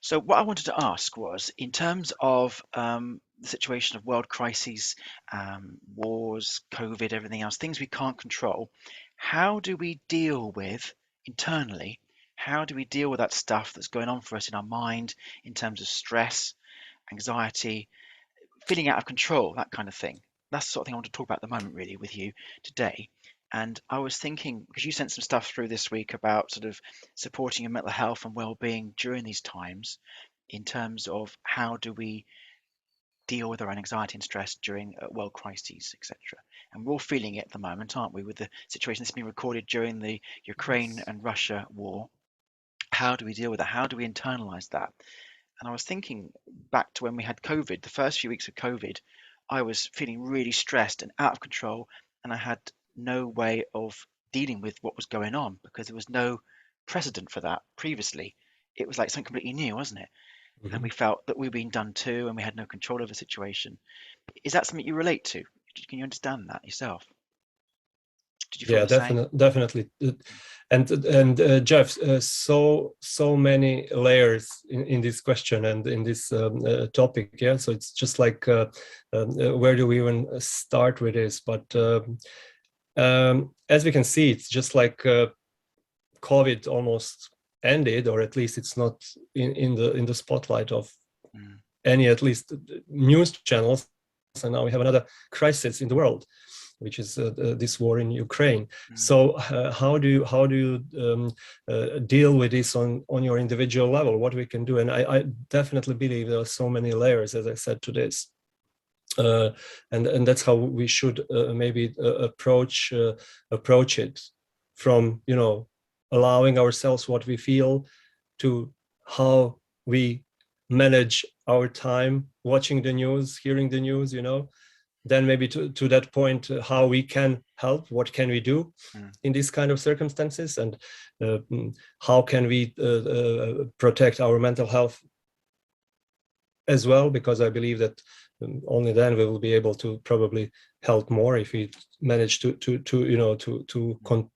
So what I wanted to ask was, in terms of the situation of world crises, wars, COVID, everything else, things we can't control, how do we deal with internally? How do we deal with that stuff that's going on for us in our mind in terms of stress, anxiety, feeling out of control, that kind of thing? That's the sort of thing I want to talk about at the moment, really, with you today. And I was thinking, because you sent some stuff through this week about sort of supporting your mental health and well-being during these times, in terms of how do we deal with our own anxiety and stress during world crises, etc. And we're all feeling it at the moment, aren't we, with the situation that's been recorded during the Ukraine Yes. and Russia war? How do we deal with that? How do we internalize that? And I was thinking back to when we had COVID, the first few weeks of COVID, I was feeling really stressed and out of control, and I had no way of dealing with what was going on because there was no precedent for that previously. It was like something completely new, wasn't it? And we Mhm. felt that we were being done too, and we had no control over the situation. Is that something you relate to? Can you understand that yourself? Did you feel Yeah, the same? definitely. And Jeff, so many layers in this question and in this topic. Yeah, so it's just like where do we even start with this? But as we can see, it's just like COVID almost ended, or at least it's not in the spotlight of Mm, any at least news channels. And now we have another crisis in the world, which is this war in Ukraine. mm, So how do you deal with this on your individual level? What we can do, and I definitely believe there are so many layers, as I said, to this. Uh, and that's how we should maybe approach it, from allowing ourselves what we feel, to how we manage our time watching the news, hearing the news, then maybe to that point, how we can help, what can we do mm, in these kind of circumstances, and how can we protect our mental health as well, because I believe that only then we will be able to probably help more, if we manage to mm,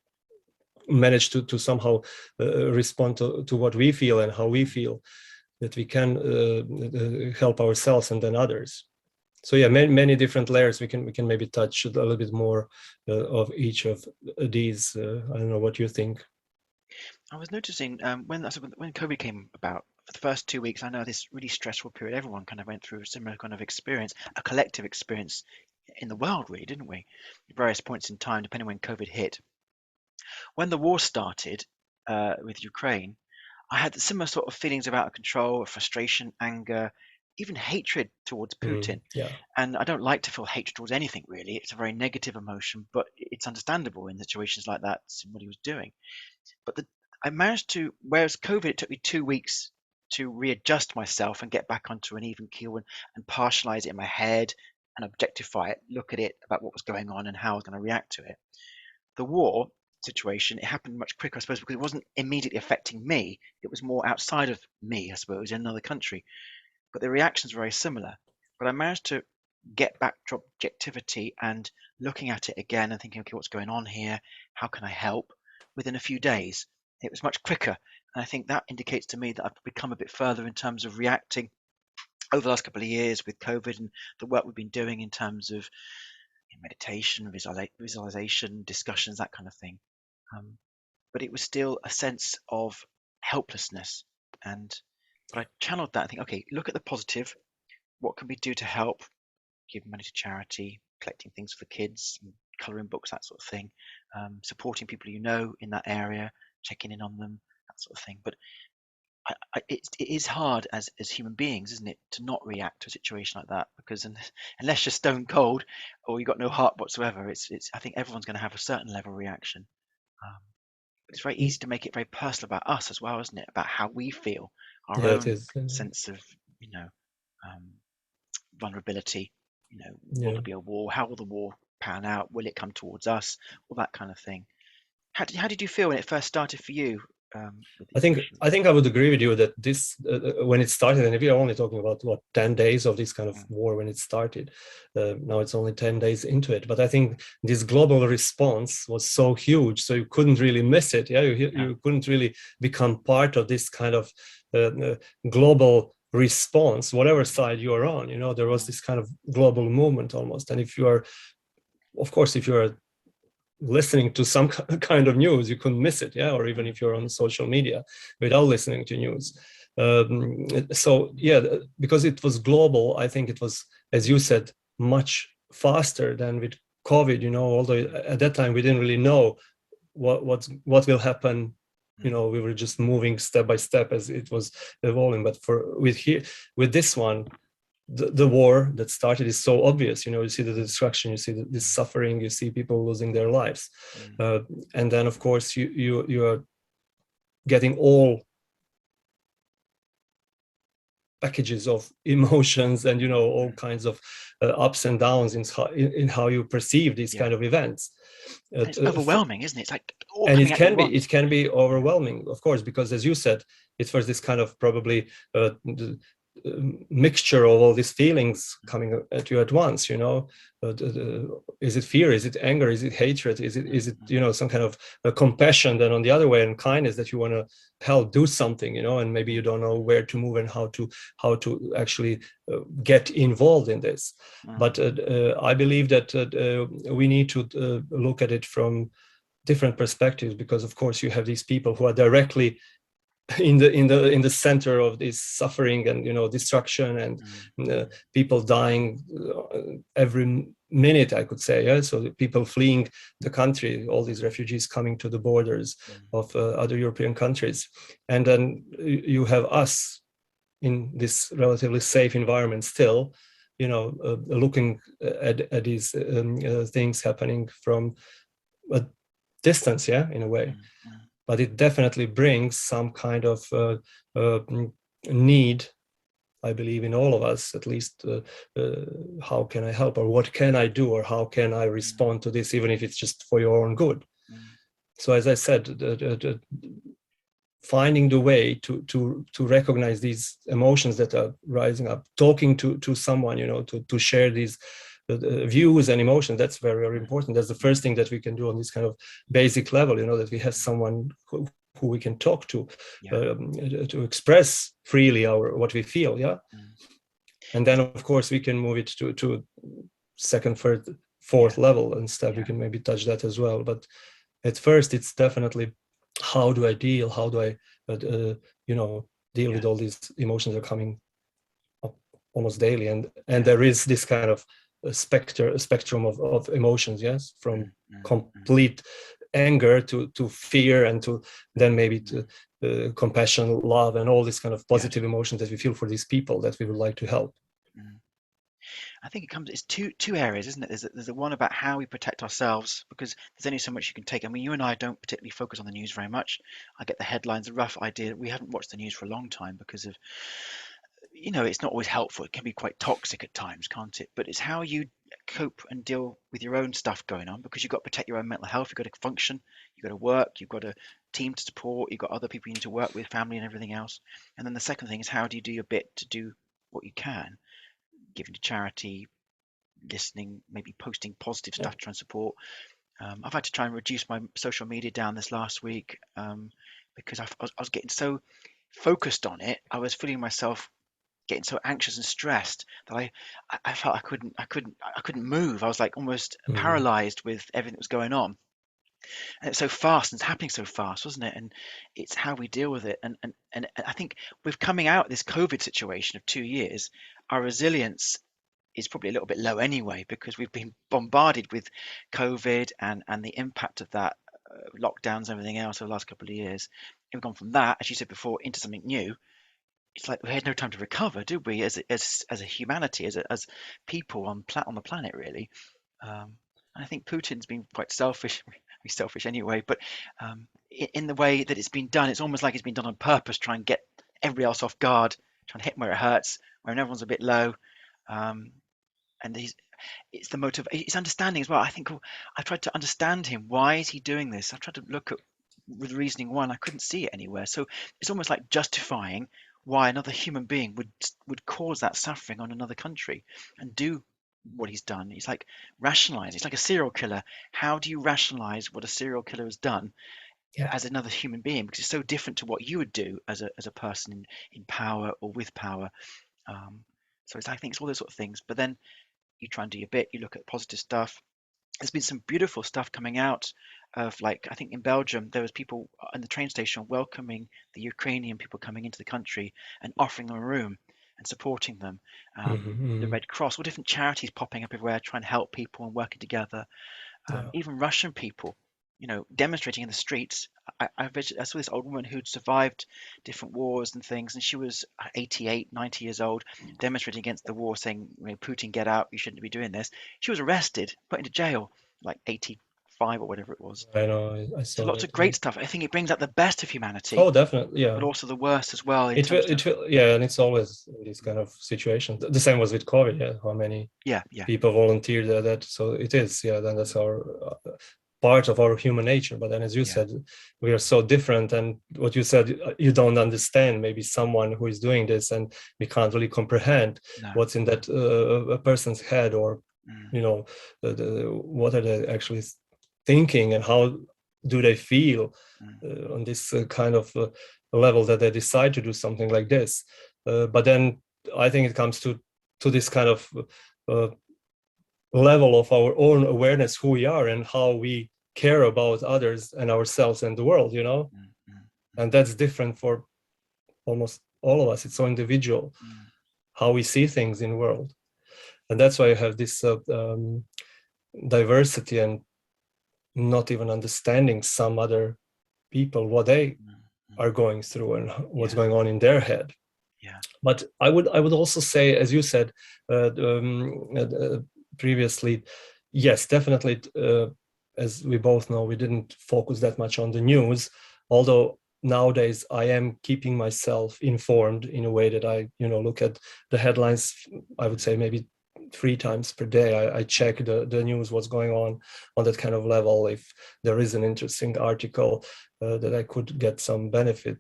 manage to somehow respond to what we feel and how we mm. feel, that we can help ourselves and then others. So yeah, many different layers. We can maybe touch a little bit more of each of these. I don't know what you think. I was noticing when COVID came about, for the first 2 weeks, I know this really stressful period. Everyone kind of went through a similar kind of experience, a collective experience in the world, really, didn't we? At various points in time, depending when COVID hit. When the war started with Ukraine, I had similar sort of feelings of out of control, frustration, anger, even hatred towards Putin. Yeah. And I don't like to feel hatred towards anything, really. It's a very negative emotion, but it's understandable in situations like that, what he was doing. But I managed to, whereas COVID, it took me 2 weeks to readjust myself and get back onto an even keel and partialize it in my head and objectify it, look at it about what was going on and how I was going to react to it. The war situation, it happened much quicker, I suppose, because it wasn't immediately affecting me. It was more outside of me, I suppose, in another country. But the reactions were very similar. But I managed to get back to objectivity and looking at it again and thinking, okay, what's going on here? How can I help? Within a few days, it was much quicker. And I think that indicates to me that I've become a bit further in terms of reacting over the last couple of years with COVID and the work we've been doing in terms of meditation, visualization, discussions, that kind of thing. Um, but it was still a sense of helplessness. And but I channeled that and think, okay, look at the positive. What can we do to help? Give money to charity, collecting things for kids, colouring books, that sort of thing, supporting people you know in that area, checking in on them, that sort of thing. But it is hard as human beings, isn't it, to not react to a situation like that because unless you're stone cold or you've got no heart whatsoever, it's I think everyone's going to have a certain level of reaction. Um, but it's very easy to make it very personal about us as well, isn't it? About how we feel, our Yeah, it own is. sense of, you know, um, vulnerability. Will Yeah. there be a war? How will the war pan out? Will it come towards us? All that kind of thing. How did you feel when it first started for you? with the I think emotions. I think I would agree with you that this when it started, and we are only talking about what 10 days of this kind of Mm, war when it started. Now it's only 10 days into it, but I think this global response was so huge, so you couldn't really miss it. Yeah, yeah. you couldn't really become part of this kind of global response, whatever side you are on. You know, there was Mm, this kind of global movement almost, and if you are, of course, if you are listening to some kind of news, you couldn't miss it, yeah, or even mm, if you're on social media without listening to news. So yeah, because it was global, I think it was, as you said, much faster than with COVID. You know, although mm, at that time we didn't really know what will happen. You mm, know, we were just moving step by step as it was evolving. But for with this one, the war that started is so obvious. You know, you see the destruction, you see the mm, suffering, you see people losing their lives, mm, uh, and then of course you are getting all packages of emotions and you know all mm. kinds of ups and downs in how you perceive these Yeah. kind of events. And it's overwhelming, isn't it? It's like all And coming at you once. it can be Yeah. overwhelming, of course, because as you said, it was this kind of probably mixture of all these feelings Mm, coming at you at once. You know, is it fear, is it anger, is it hatred, mm, is it mm, you know some kind of compassion, then on the other way, and kindness that you want to help do something, you know, and maybe you mm, don't know where to move and how to actually get involved in this. mm, But I believe that we need to look at it from different perspectives, because of course you have these people who are directly in the center of this suffering and you know destruction and mm, uh, mm, people dying every minute, I could say. Yeah, so the people fleeing the country, all these refugees coming to the borders mm, of other European countries, and then you have us in this relatively safe environment still, you know, looking at these things happening from a distance, yeah, in a way. mm, mm. But it definitely brings some kind of uh, need, I believe, in all of us, at least. How can I help, or what can I do, or how can I Mm, respond to this, even if it's just for your own good? mm, So, as I said, finding the way to recognize these emotions that are rising up, talking to someone, you know, to share these views and emotions, that's very, very mm, important. That's the mm, first thing that we can do on this kind of basic level, you know, that we have mm. someone who we can talk Yeah. to express freely our what we feel, yeah. Mm. And then of course we can move it to second, third, Yeah. fourth level and stuff. We Yeah. can maybe touch that as well, but at first it's definitely how do I you know deal Yeah. with all these emotions that are coming up almost daily, and Yeah. there is this kind of a spectrum of emotions, yes, from Mm, mm, mm, complete anger to fear, and to then maybe to mm. compassion, love, and all these kind of Yeah. positive emotions that we feel for these people that we would like to help. Mm. I think it comes. It's two areas, isn't it? There's the one about how we protect ourselves, because there's only so much you can take. I mean, you and I don't particularly focus on the news very much. I get the headlines, a rough idea. We haven't watched the news for a long time because of, it's not always helpful. It can be quite toxic at times, can't it? But it's how you cope and deal with your own stuff going on, because you've got to protect your own mental health. You've got to function. You've got to work. You've got a team to support. You've got other people you need to work with, family and everything else. And then the second thing is, how do you do your bit to do what you can, giving to charity, listening, maybe posting positive Yeah. stuff to try and support. I've had to try and reduce my social media down this last week, because I was getting so focused on it. I was feeling myself getting so anxious and stressed that I felt I couldn't move. I was like almost Mm. paralyzed with everything that was going on. And it's so fast and it's happening so fast, wasn't it? And it's how we deal with it. And I think with coming out of this COVID situation of 2 years, our resilience is probably a little bit low anyway, because we've been bombarded with COVID and the impact of that, lockdowns and everything else over the last couple of years. And we've gone from that, as you said before, into something new. It's like we had no time to recover, did we? As a humanity, as people on the planet, really. And I think Putin's been quite selfish. He's selfish anyway, but in the way that it's been done, it's almost like it's been done on purpose, try and get everybody else off guard, trying to hit where it hurts, when everyone's a bit low. Um, and it's the motive, it's understanding as well. I think I tried to understand him. Why is he doing this? I tried to look at with reasoning one, I couldn't see it anywhere. So it's almost like justifying why another human being would cause that suffering on another country and do what he's done. It's like rationalize. It's like a serial killer. How do you rationalize what a serial killer has done Yeah. as another human being? Because it's so different to what you would do as a person in power or with power. Um, so I think it's all those sort of things. But then you try and do your bit. You look at positive stuff. There's been some beautiful stuff coming out of, like, I think in Belgium there was people in the train station welcoming the Ukrainian people coming into the country and offering them a room and supporting them. Hmm. The Hmm. Red Cross, all different charities popping up everywhere trying to help people and working together. Yeah. Even Russian people, demonstrating in the streets. I saw this old woman who'd survived different wars and things, and she was 88, 90 years old, demonstrating against the war, saying, Putin, get out, you shouldn't be doing this. She was arrested, put into jail, like 85 or whatever it was. I know. I So saw lots that. of Yeah. great stuff. I think it brings out the best of humanity, Oh, definitely. but Yeah. also the worst as well in It will. terms of, It will. Yeah, and it's always in these kind of situations. The same was with COVID. Yeah. How many yeah, yeah, people volunteered that? So it is. Yeah. Then that's our part of our human nature. But then, as you yeah, said, we are so different. And what you said, you don't understand maybe someone who is doing this, and we can't really comprehend no, what's in that a person's head, or mm, what are they actually thinking, and how do they feel mm, on this kind of level that they decide to do something like this. But then I think it comes to this kind of uh, level of our own awareness, who we are and how we care about others and ourselves and the world, mm, mm, and that's different for almost all of us. It's so individual mm, how we see things in the world, and that's why you have this diversity, and not even understanding some other people, what they mm, mm. are going through and what's Yeah, going on in their head. yeah, But I would also say, as you said previously, yes, definitely. As we both know, we didn't focus that much on the news, although nowadays I am keeping myself informed in a way that I, look at the headlines. I would mm, say maybe 3 times per day. I check the news, what's going on that kind of level. If there is an interesting article that I could get some benefit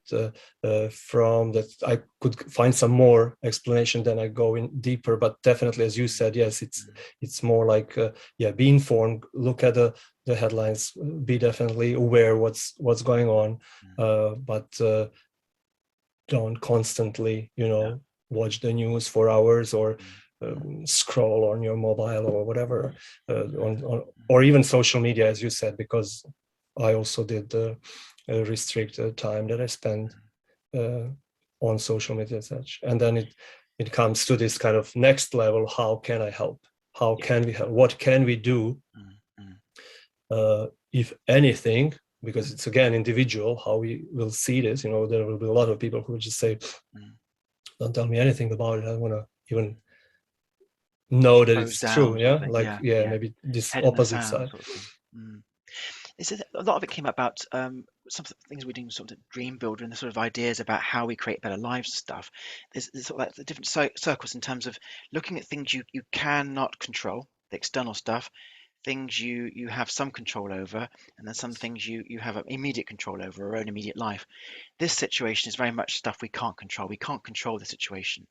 from, that I could find some more explanation, then I go in deeper. But definitely, as you said, yes, it's mm, it's more like yeah, be informed, look at the headlines, be definitely aware what's going on, mm, but don't constantly, no, watch the news for hours, or mm, mm, scroll on your mobile or whatever, mm, or even social media, as you said, because I also did restrict the time that I spend uh, on social media and such. And then it comes to this kind of next level: how can I help? How yeah, can we help? What can we do, mm, mm, if anything? Because it's again individual how we will see this. There will be a lot of people who will just say, mm. "Don't tell me anything about it. I don't want to even know that Close it's true." down sort of Yeah, thing. like, Yeah, yeah, yeah. maybe this Head in the opposite sand side. sort of thing. Mm. A lot of it came about some of the things we're doing, sort of dream builder, and the sort of ideas about how we create better lives and stuff. There's sort of like the different circles in terms of looking at things you cannot control, the external stuff, things you have some control over, and then some things you have immediate control over, our own immediate life. This situation is very much stuff we can't control. We can't control the situation,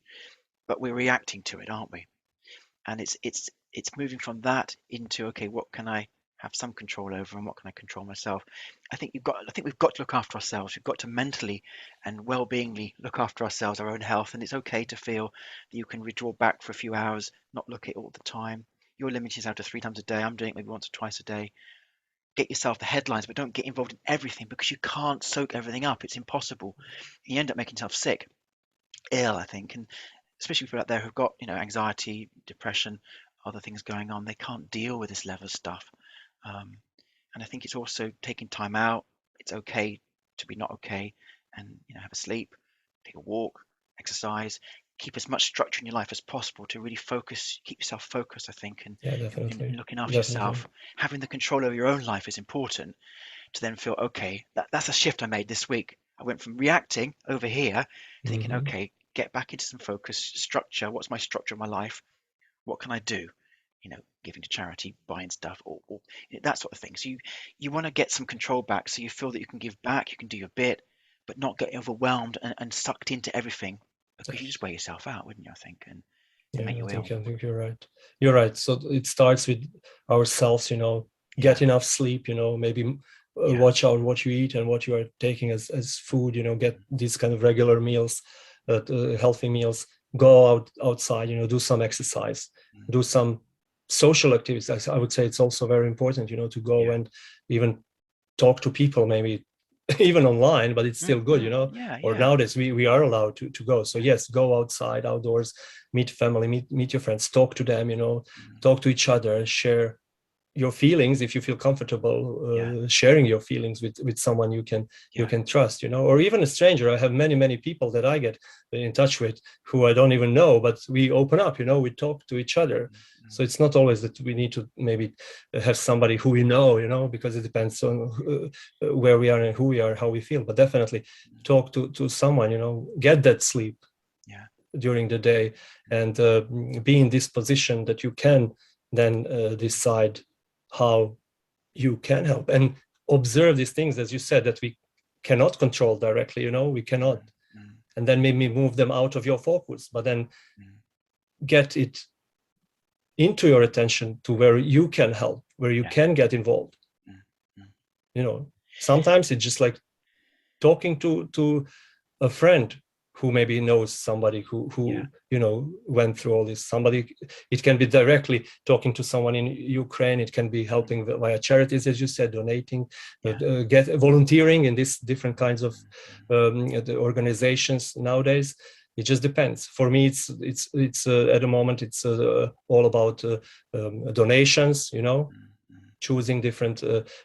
but we're reacting to it, aren't we? And it's moving from that into, okay, what can I have some control over and what can I control myself? I think we've got to look after ourselves. We've got to mentally and well-beingly look after ourselves, our own health, and it's okay to feel that you can withdraw back for a few hours, not look at it all the time. You're limiting yourself to 3 times a day. I'm doing it maybe once or twice a day. Get yourself the headlines, but don't get involved in everything because you can't soak everything up. It's impossible. You end up making yourself sick, ill, I think. And especially people out there who've got, anxiety, depression, other things going on, they can't deal with this level of stuff. Um, and I think it's also taking time out. It's okay to be not okay, and have a sleep, take a walk, exercise, keep as much structure in your life as possible to really focus, keep yourself focused. I think, and Yeah, in definitely, looking after definitely. yourself, having the control over your own life is important to then feel okay. That's a shift I made this week. I went from reacting over here to thinking, Hmm. okay, get back into some focus, structure. What's my structure of my life? What can I do? giving to charity, buying stuff, or that sort of thing. So you want to get some control back, so you feel that you can give back, you can do your bit, but not get overwhelmed and sucked into everything, because you just wear yourself out, wouldn't you? I think, and Yeah, make you ill. I think you're right. You're right. So it starts with ourselves, Yeah, get enough sleep, maybe yeah, watch out what you eat and what you are taking as food, get these kind of regular meals, healthy meals, go outside, do some exercise, mm, do some social activities. I would say it's also very important, to go yeah, and even talk to people, maybe even online, but it's still good, yeah, or yeah, nowadays we are allowed to go. So yes, go outside, outdoors, meet family, meet your friends, talk to them, mm, talk to each other, share your feelings if you feel comfortable yeah, sharing your feelings with someone you yeah, can trust, or even a stranger. I have many people that I get in touch with who I don't even know, but we open up, we talk to each other. mm, So it's not always that we need to maybe have somebody who we know, because it depends on where we are and who we are, how we feel. But definitely mm, talk to someone, get that sleep yeah, during the day, mm, and be in this position that you can then decide how you can help and observe these things, as you said, that we cannot control directly, we cannot, mm, mm, and then maybe move them out of your focus, but then mm, get it into your attention to where you can help, where you yeah, can get involved. mm, mm, you know Sometimes it's just like talking to a friend who maybe knows somebody yeah, who went through all this. Somebody, it can be directly talking to someone in Ukraine, it can be mm, helping via charities, as you said, donating, yeah, get volunteering in these different kinds of mm, mm, the organizations nowadays. It just depends. For me, it's at the moment it's all about donations, mm, mm, choosing different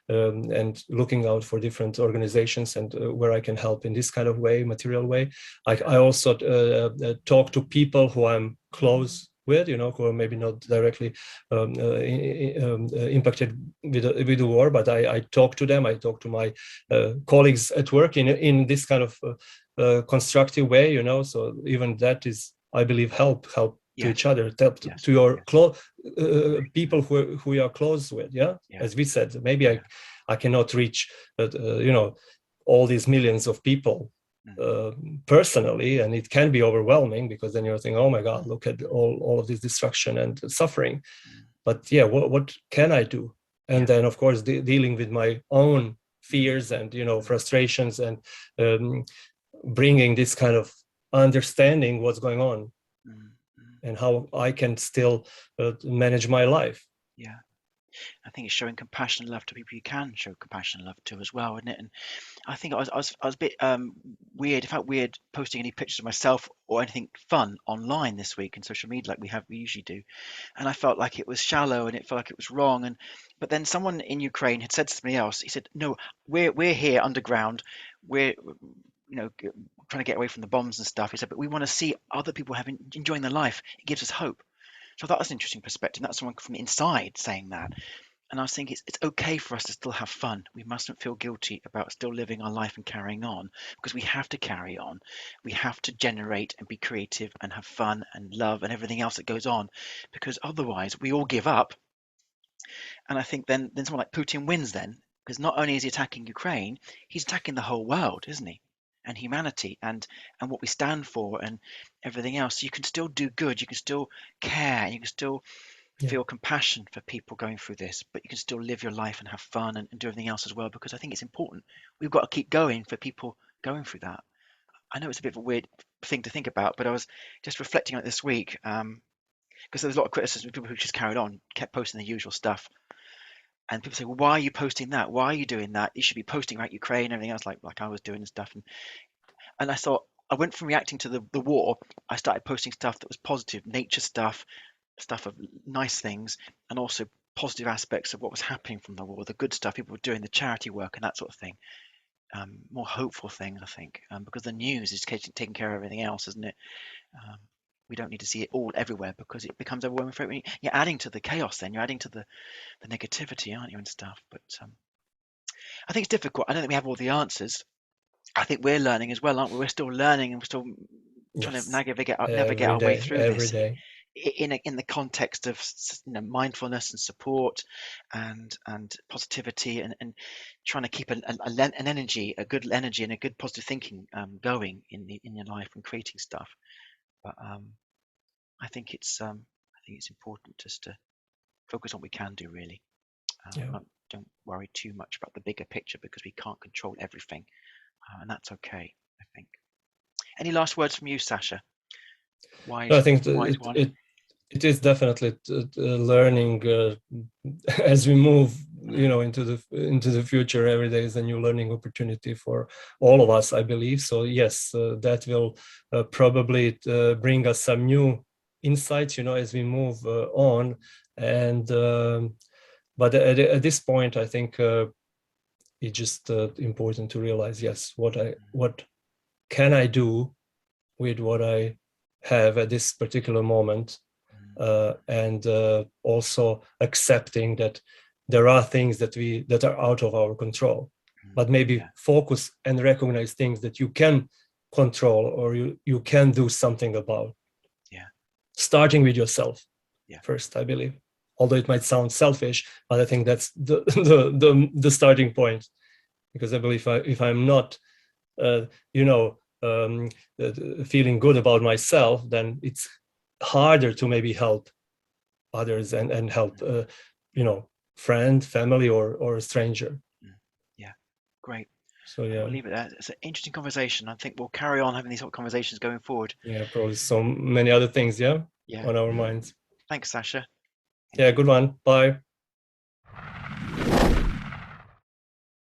and looking out for different organizations, and where I can help in this kind of way, material way. yeah, I also talk to people who I'm close with, who are maybe not directly impacted with the war, but I talk to them. I talk to my colleagues at work in this kind of constructive way, So even that is, I believe, help to yes, each other, help yes, to your yes, people who you are close with. Yeah, yeah, as we said, maybe yeah, I cannot reach all these millions of people mm, uh, personally, and it can be overwhelming, because then you're thinking, oh my god, look at mm, all of this destruction and suffering. mm, But yeah, what can I do? And yeah, then of course dealing with my own mm, fears and mm, frustrations, and um, bringing this kind of understanding what's going on, mm, mm, and how I can still manage my life. yeah. I think it's showing compassion and love to people you can show compassion and love to as well, isn't it? And I think I was a bit weird. It felt weird posting any pictures of myself or anything fun online this week in social media like we usually do. And I felt like it was shallow and it felt like it was wrong. And but then someone in Ukraine had said to somebody else. He said, "No, we're here underground. We're trying to get away from the bombs and stuff." He said, "But we want to see other people enjoying their life. It gives us hope." So I thought that's an interesting perspective. That's someone from inside saying that. And I was thinking it's okay for us to still have fun. We mustn't feel guilty about still living our life and carrying on, because we have to carry on. We have to generate and be creative and have fun and love and everything else that goes on, because otherwise we all give up. And I think then someone like Putin wins then, because not only is he attacking Ukraine, he's attacking the whole world, isn't he? And humanity and what we stand for and everything else. So you can still do good, you can still care, you can still Yeah. feel compassion for people going through this, but you can still live your life and have fun and do everything else as well, because I think it's important. We've got to keep going for people going through that. I know it's a bit of a weird thing to think about, but I was just reflecting on it this week, because there was a lot of criticism of people who just carried on, kept posting the usual stuff. And people say, well, why are you posting that? Why are you doing that? You should be posting about Ukraine and everything else, like I was doing and stuff. And I thought, I went from reacting to the war, I started posting stuff that was positive, nature stuff of nice things, and also positive aspects of what was happening from the war, the good stuff people were doing, the charity work and that sort of thing. More hopeful thing, I think, because the news is taking care of everything else, isn't it? Um, we don't need to see it all everywhere, because it becomes overwhelming for everyone. You're adding to the chaos, then you're adding to the negativity, aren't you, and stuff. But I think it's difficult. I don't think we have all the answers. I think we're learning as well, aren't we? We're still learning and we're still trying to Yes. navigate our way through Every this. day. in the context of mindfulness and support and positivity and trying to keep an energy, a good energy and a good positive thinking going in your life and creating stuff. But I think it's important just to focus on what we can do really. Yeah. Don't worry too much about the bigger picture because we can't control everything, and that's okay, I think. Any last words from you, Sasha? No, I Wise, think wise one. it is definitely learning as we move, into the future. Every day is a new learning opportunity for all of us, I believe. So yes, that will probably bring us some new insights, as we move on. And but at this point, I think it's just important to realize, yes, what can I do with what I have at this particular moment, and also accepting that there are things that are out of our control, but maybe Yeah. focus and recognize things that you can control or you can do something about. Yeah. Starting with yourself Yeah. first, I believe. Although it might sound selfish, but I think that's the starting point. Because I believe if I'm not, you know, feeling good about myself, then it's harder to maybe help others and help, friend, family, or a stranger. Yeah. Great. So We'll yeah, leave it there. It's an interesting conversation. I think we'll carry on having these sort of conversations going forward. yeah, probably so many other things, yeah, Yeah. on our minds. Thanks, Sasha. Yeah, Thank you. good one. Bye.